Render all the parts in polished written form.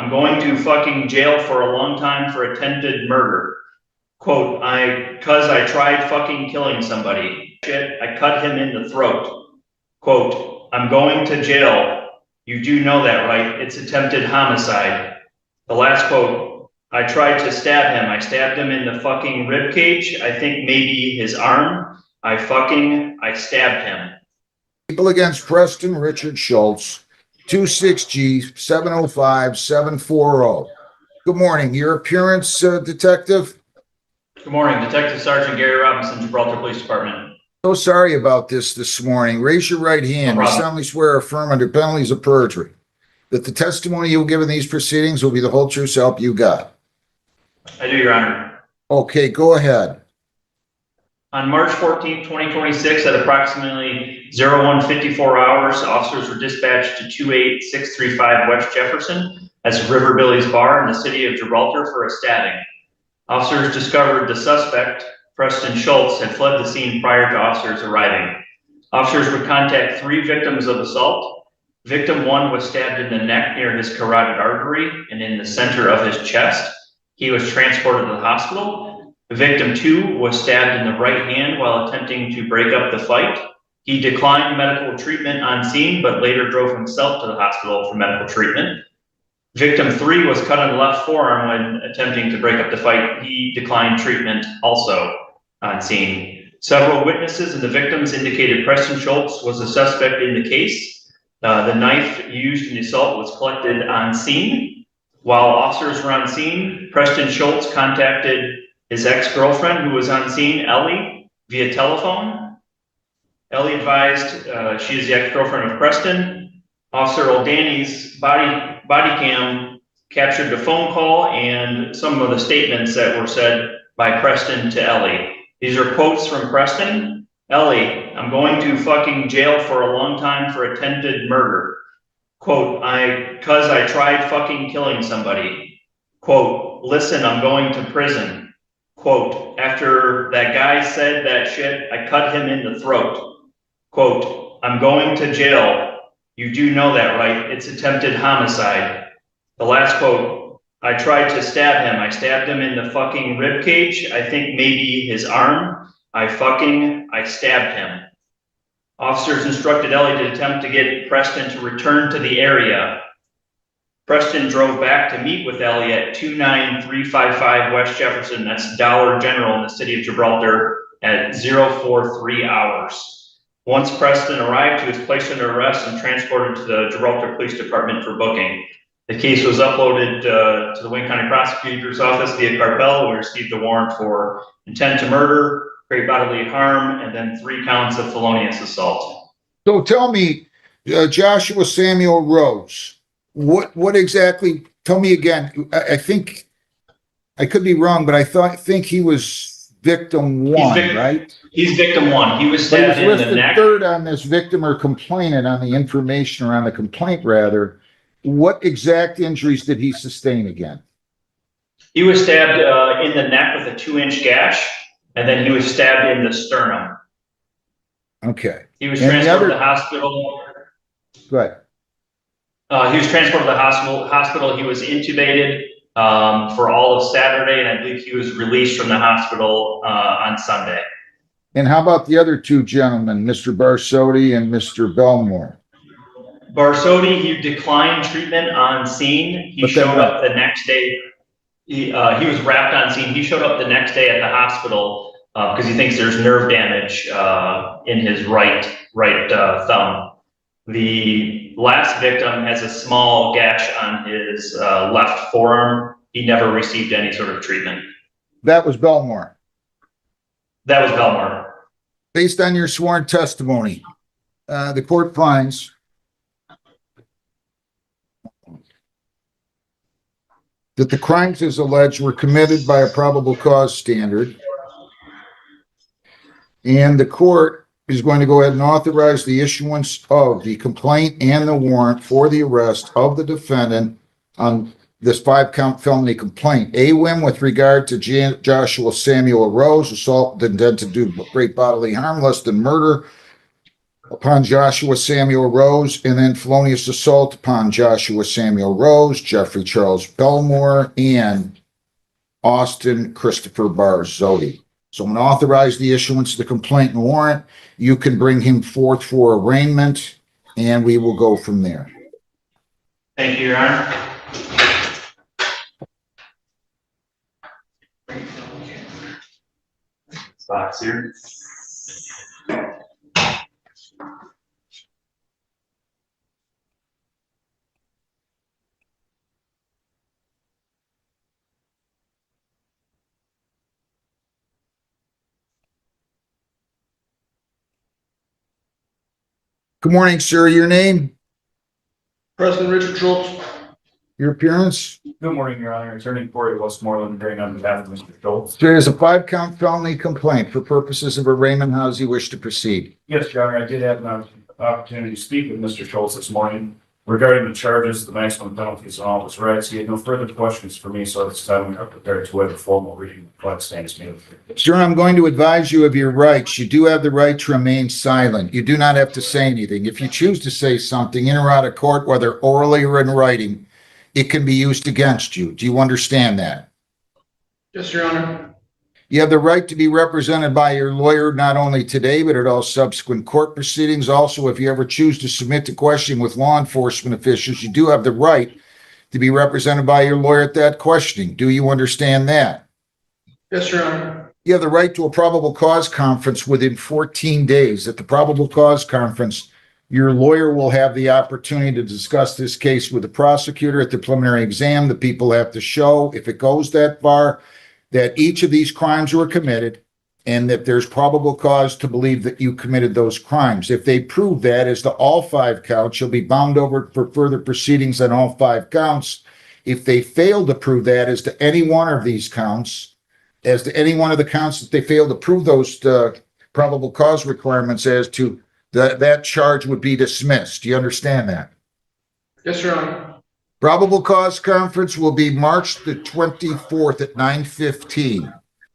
I'm going to fucking jail for a long time for attempted murder. Quote, cause I tried fucking killing somebody. Shit, I cut him in the throat. Quote, I'm going to jail. You do know that, right? It's attempted homicide. The last quote, I tried to stab him. I stabbed him in the fucking rib cage. I think maybe his arm. I stabbed him. People against Preston Richard Schultz, 26G 705-740. Good morning. Your appearance, Detective? Good morning, Detective Sergeant Gary Robinson, Gibraltar Police Department. So sorry about this morning. Raise your right hand. No I solemnly swear or affirm under penalties of perjury that the testimony you will give in these proceedings will be the whole true self you got. I do, Your Honor. Okay, go ahead. On March 14, 2026, at approximately 01:54 hours, officers were dispatched to 28635 West Jefferson as Riverbillies Bar in the city of Gibraltar for a stabbing. Officers discovered the suspect, Preston Schultz, had fled the scene prior to officers arriving. Officers would contact 3 victims of assault. Victim 1 was stabbed in the neck near his carotid artery and in the center of his chest. He was transported to the hospital. Victim 2 was stabbed in the right hand while attempting to break up the fight. He declined medical treatment on scene, but later drove himself to the hospital for medical treatment. Victim 3 was cut on the left forearm when attempting to break up the fight. He declined treatment also on scene. Several witnesses and the victims indicated Preston Schultz was the suspect in the case. The knife used in the assault was collected on scene. While officers were on scene, Preston Schultz contacted his ex-girlfriend who was on scene, Ellie, via telephone. Ellie advised she is the ex-girlfriend of Preston. Officer O'Danny's body cam captured the phone call and some of the statements that were said by Preston to Ellie. These are quotes from Preston. Ellie, I'm going to fucking jail for a long time for attempted murder. Quote, cause I tried fucking killing somebody. Quote, listen, I'm going to prison. Quote, after that guy said that shit, I cut him in the throat. Quote, I'm going to jail. You do know that, right? It's attempted homicide. The last quote, I tried to stab him. I stabbed him in the fucking rib cage. I think maybe his arm. I stabbed him. Officers instructed Ellie to attempt to get Preston to return to the area. Preston drove back to meet with Ellie at 29355 West Jefferson. That's Dollar General in the city of Gibraltar at 043 hours. Once Preston arrived, he was placed under arrest and transported to the Gibraltar Police Department for booking. The case was uploaded to the Wayne County Prosecutor's Office via Carpel. We received a warrant for intent to murder, great bodily harm, and then 3 counts of felonious assault. So tell me, Joshua Samuel Rose, what exactly, tell me again, I think, I could be wrong, but I think he was victim 1, right? He's victim 1. He was stabbed in the neck. Third on this victim or complainant on the information or on the complaint rather. What exact injuries did he sustain again? He was stabbed in the neck with a 2-inch gash, and then he was stabbed in the sternum. Okay. He was transported to the hospital. Go ahead. He was transported to the hospital. He was intubated for all of Saturday, and I believe he was released from the hospital on Sunday. And how about the other 2 gentlemen, Mr. Barsotti and Mr. Belmore? Barsotti, he declined treatment on scene. He showed up the next day. He was wrapped on scene. He showed up the next day at the hospital because he thinks there's nerve damage in his right thumb. The last victim has a small gash on his left forearm. He never received any sort of treatment. That was Belmore. That was Belmore. Based on your sworn testimony, the court finds that the crimes as alleged were committed by a probable cause standard, and the court is going to go ahead and authorize the issuance of the complaint and the warrant for the arrest of the defendant on this 5-count felony complaint. A-whim with regard to Joshua Samuel Rose, assault with intent to do great bodily harm, less than murder, upon Joshua Samuel Rose, and then felonious assault upon Joshua Samuel Rose, Jeffrey Charles Belmore, and Austin Christopher Barzotti. So I'm going to authorize the issuance of the complaint and warrant. You can bring him forth for arraignment, and we will go from there. Thank you, Your Honor. Box here. Good morning, sir. Your name, Preston Richard Schultz. your appearance? Good morning, Your Honor. Attorney Corey Westmoreland, hearing on behalf of Mr. Schultz. There is a 5-count felony complaint for purposes of arraignment. How does he wish to proceed? Yes, Your Honor, I did have an opportunity to speak with Mr. Schultz this morning regarding the charges, the maximum penalties, and all of his rights. He had no further questions for me, so at this time we are prepared to waive a formal reading of the complaint status made. Sir, I'm going to advise you of your rights. You do have the right to remain silent. You do not have to say anything. If you choose to say something in or out of court, whether orally or in writing, it can be used against you. Do you understand that? Yes, Your Honor. You have the right to be represented by your lawyer, not only today, but at all subsequent court proceedings. Also, if you ever choose to submit to question with law enforcement officials, you do have the right to be represented by your lawyer at that questioning. Do you understand that? Yes, Your Honor. You have the right to a probable cause conference within 14 days. At the probable cause conference, your lawyer will have the opportunity to discuss this case with the prosecutor at the preliminary exam. The people have to show, if it goes that far, that each of these crimes were committed and that there's probable cause to believe that you committed those crimes. If they prove that as to all 5 counts, you'll be bound over for further proceedings on all 5 counts. If they fail to prove that as to any one of these counts, as to any one of the counts that they fail to prove those probable cause requirements as to, that charge would be dismissed. Do you understand that? Yes, Your Honor. Probable cause conference will be March the 24th at 9:15.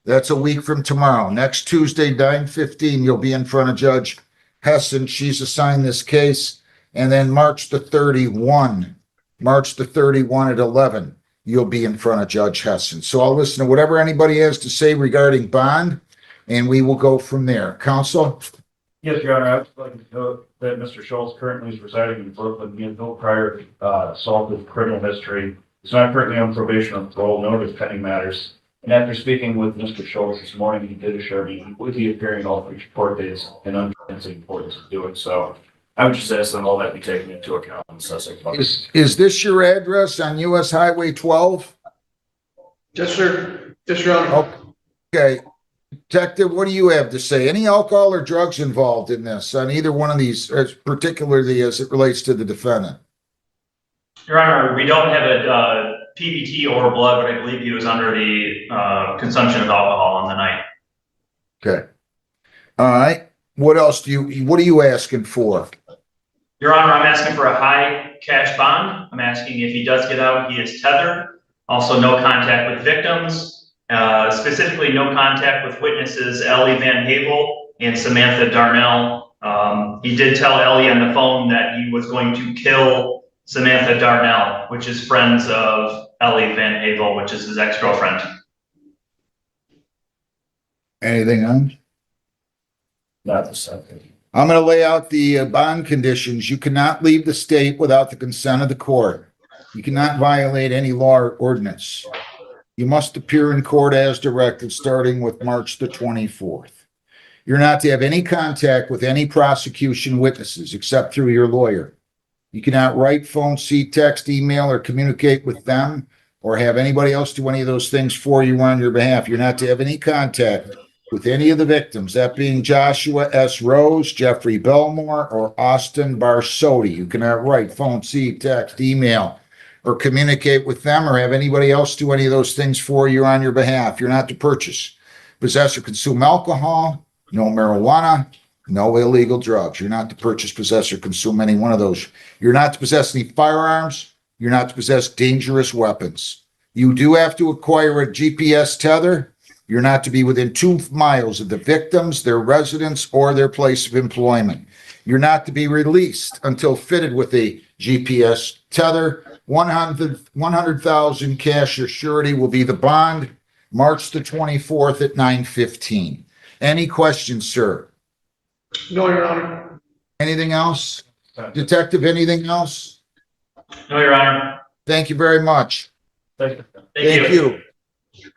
That's a week from tomorrow. Next Tuesday, 9:15, you'll be in front of Judge Hessen. She's assigned this case. And then March the 31 at 11, you'll be in front of Judge Hessen. So I'll listen to whatever anybody has to say regarding bond, and we will go from there. Counsel? Yes, Your Honor, I'd like to note that Mr. Schultz currently is residing in Brooklyn. He has no prior assaultive criminal history. He's not currently on probation or parole, nor does pending matters. And after speaking with Mr. Schultz this morning, he did assure me he would be appearing all future court days and understands the importance of doing so. I would just ask that all that be taken into account in assessing. Is this your address on US Highway 12? Yes, sir. Yes, Your Honor. Okay. Detective, what do you have to say? Any alcohol or drugs involved in this, on either one of these, particularly as it relates to the defendant? Your Honor, we don't have a PBT or blood, but I believe he was under the consumption of alcohol on the night. Okay. All right. What else what are you asking for? Your Honor, I'm asking for a high cash bond. I'm asking if he does get out, he is tethered. Also, no contact with victims. Specifically, no contact with witnesses Ellie Van Havel and Samantha Darnell. He did tell Ellie on the phone that he was going to kill Samantha Darnell, which is friends of Ellie Van Havel, which is his ex-girlfriend. Anything else? Not the subject. I'm going to lay out the bond conditions. You cannot leave the state without the consent of the court. You cannot violate any law or ordinance. You must appear in court as directed, starting with March the 24th. You're not to have any contact with any prosecution witnesses except through your lawyer. You cannot write, phone, see, text, email, or communicate with them or have anybody else do any of those things for you on your behalf. You're not to have any contact with any of the victims, that being Joshua S. Rose, Jeffrey Belmore, or Austin Barzotti. You cannot write, phone, see, text, email, or communicate with them or have anybody else do any of those things for you on your behalf. You're not to purchase, possess, or consume alcohol, no marijuana, no illegal drugs. You're not to purchase, possess, or consume any one of those. You're not to possess any firearms. You're not to possess dangerous weapons. You do have to acquire a GPS tether. You're not to be within 2 miles of the victims, their residence, or their place of employment. You're not to be released until fitted with a GPS tether. 100,000 cash or surety will be the bond, March the 24th at 9:15. Any questions, sir? No, Your Honor. Anything else? Detective, anything else? No, Your Honor. Thank you very much. Thank you. Thank you. you.